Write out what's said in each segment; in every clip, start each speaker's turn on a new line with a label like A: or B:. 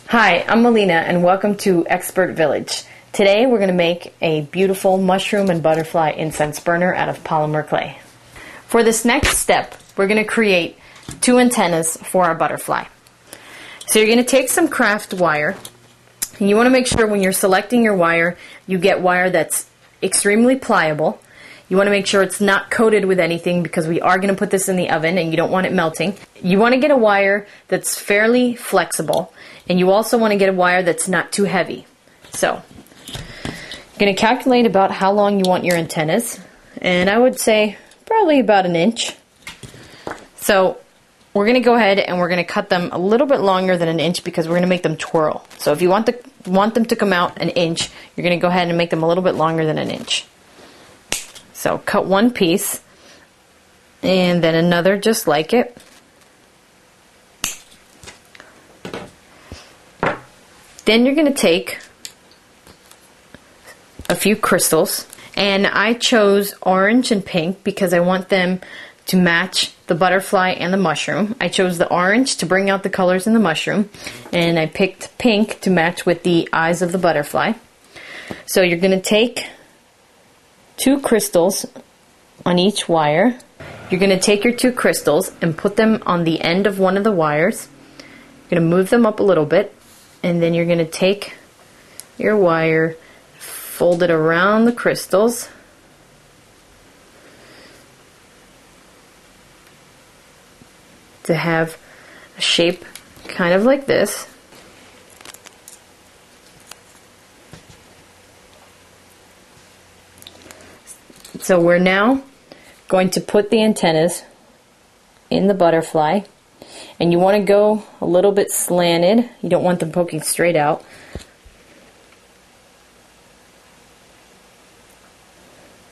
A: Hi, I'm Melina and welcome to Expert Village. Today we're going to make a beautiful mushroom and butterfly incense burner out of polymer clay. For this next step, we're going to create 2 antennas for our butterfly. So you're going to take some craft wire, and you want to make sure when you're selecting your wire, you get wire that's extremely pliable. You want to make sure it's not coated with anything because we are going to put this in the oven and you don't want it melting. You want to get a wire that's fairly flexible, and you also want to get a wire that's not too heavy. So, you're going to calculate about how long you want your antennas, and I would say probably about 1 inch. So, we're going to go ahead and we're going to cut them a little bit longer than 1 inch because we're going to make them twirl. So if you want them to come out 1 inch, you're going to go ahead and make them a little bit longer than 1 inch. So cut one piece and then another just like it. Then you're going to take a few crystals, and I chose orange and pink because I want them to match the butterfly and the mushroom. I chose the orange to bring out the colors in the mushroom, and I picked pink to match with the eyes of the butterfly. So you're going to take 2 crystals on each wire. You're going to take your 2 crystals and put them on the end of one of the wires. You're going to move them up a little bit, and then you're going to take your wire, fold it around the crystals, to have a shape kind of like this. So we're now going to put the antennas in the butterfly, and you want to go a little bit slanted. You don't want them poking straight out.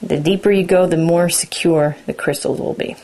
A: The deeper you go, the more secure the crystals will be.